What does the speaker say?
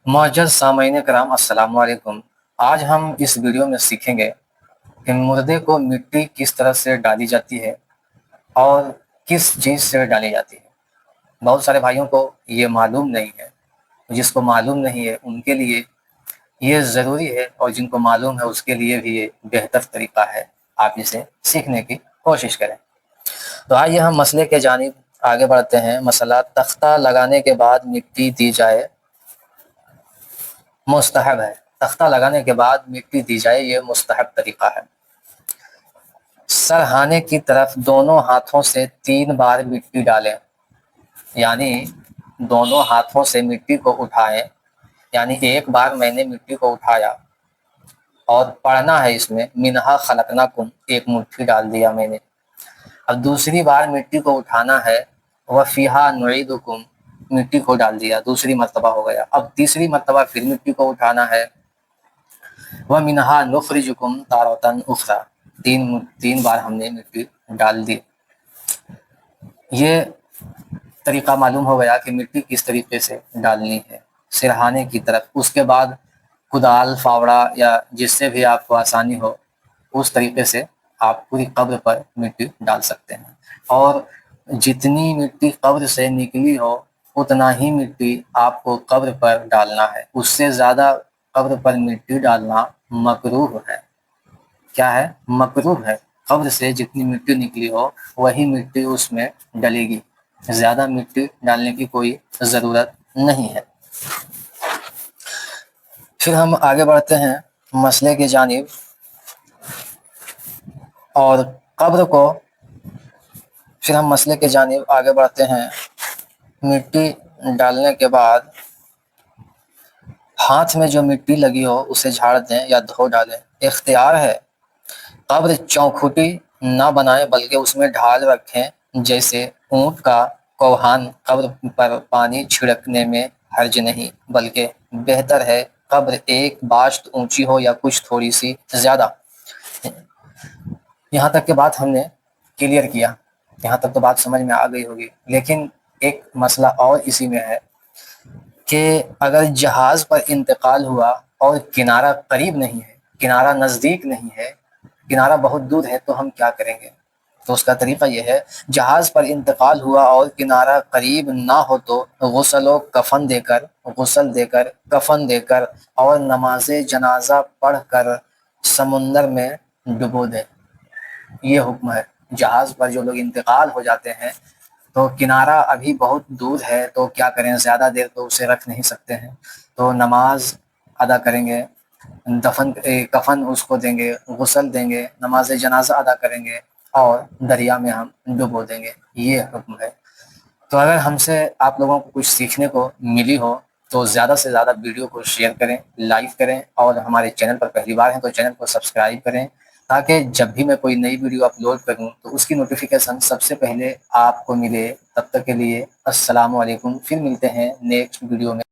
معزز سامعین کرام السلام علیکم۔ آج ہم اس ویڈیو میں سیکھیں گے کہ مردے کو مٹی کس طرح سے ڈالی جاتی ہے اور کس چیز سے ڈالی جاتی ہے۔ بہت سارے بھائیوں کو یہ معلوم نہیں ہے، جس کو معلوم نہیں ہے ان کے لیے یہ ضروری ہے، اور جن کو معلوم ہے اس کے لیے بھی یہ بہتر طریقہ ہے۔ آپ اسے سیکھنے کی کوشش کریں۔ تو آئیے ہم مسئلے کے جانب آگے بڑھتے ہیں۔ مسئلہ: تختہ لگانے کے بعد مٹی دی جائے مستحب ہے۔ تختہ لگانے کے بعد مٹی دی جائے یہ مستحب طریقہ ہے۔ سرہانے کی طرف دونوں ہاتھوں سے 3 بار مٹی ڈالیں، یعنی دونوں ہاتھوں سے مٹی کو اٹھائیں، یعنی ایک بار میں نے مٹی کو اٹھایا اور پڑھنا ہے اس میں منہا خلقناکم، ایک مٹھی ڈال دیا میں نے۔ اب دوسری بار مٹی کو اٹھانا ہے، وفیہا نعیدکم، مٹی کو ڈال دیا، دوسری مرتبہ ہو گیا۔ اب تیسری مرتبہ پھر مٹی کو اٹھانا ہے، ومنہا نخرجکم تارۃ اخری، تین بار ہم نے مٹی ڈال دی۔ یہ طریقہ معلوم ہو گیا کہ مٹی کس طریقے سے ڈالنی ہے، سرہانے کی طرف۔ اس کے بعد کدال، فاوڑا یا جس سے بھی آپ کو آسانی ہو اس طریقے سے آپ پوری قبر پر مٹی ڈال سکتے ہیں، اور جتنی مٹی قبر سے نکلی ہو اتنا ہی مٹی آپ کو قبر پر ڈالنا ہے۔ اس سے زیادہ قبر پر مٹی ڈالنا مکروہ ہے۔ کیا ہے؟ مکروہ ہے۔ قبر سے جتنی مٹی نکلی ہو وہی مٹی اس میں ڈلے گی، زیادہ مٹی ڈالنے کی کوئی ضرورت نہیں ہے۔ پھر ہم آگے بڑھتے ہیں مسئلے کی جانب، اور قبر کو پھر ہم مسئلے کی جانب آگے بڑھتے ہیں۔ مٹی ڈالنے کے بعد ہاتھ میں جو مٹی لگی ہو اسے جھاڑ دیں یا دھو ڈالیں، اختیار ہے۔ قبر چوکھٹی نہ بنائیں بلکہ اس میں ڈھال رکھیں، جیسے اونٹ کا کوہان۔ قبر پر پانی چھڑکنے میں حرج نہیں، بلکہ بہتر ہے قبر ایک باشت اونچی ہو یا کچھ تھوڑی سی زیادہ۔ یہاں تک کے بات ہم نے کلیئر کیا، یہاں تک تو بات سمجھ میں آ گئی ہوگی۔ لیکن ایک مسئلہ اور اسی میں ہے کہ اگر جہاز پر انتقال ہوا اور کنارہ قریب نہیں ہے، کنارہ نزدیک نہیں ہے، کنارہ بہت دور ہے، تو ہم کیا کریں گے؟ تو اس کا طریقہ یہ ہے، جہاز پر انتقال ہوا اور کنارہ قریب نہ ہو تو غسل کفن دے کر اور نماز جنازہ پڑھ کر سمندر میں ڈبو دیں۔ یہ حکم ہے۔ جہاز پر جو لوگ انتقال ہو جاتے ہیں تو کنارہ ابھی بہت دور ہے، تو کیا کریں؟ زیادہ دیر تو اسے رکھ نہیں سکتے ہیں، تو نماز ادا کریں گے، کفن اس کو دیں گے، غسل دیں گے، نماز جنازہ ادا کریں گے اور دریا میں ہم ڈبو دیں گے۔ یہ حکم ہے۔ تو اگر ہم سے آپ لوگوں کو کچھ سیکھنے کو ملی ہو تو زیادہ سے زیادہ ویڈیو کو شیئر کریں، لائک کریں، اور ہمارے چینل پر پہلی بار ہیں تو چینل کو سبسکرائب کریں، تاکہ جب بھی میں کوئی نئی ویڈیو اپلوڈ کروں تو اس کی نوٹیفیکیشن سب سے پہلے آپ کو ملے۔ تب تک کے لیے السلام علیکم، پھر ملتے ہیں نیکسٹ ویڈیو میں۔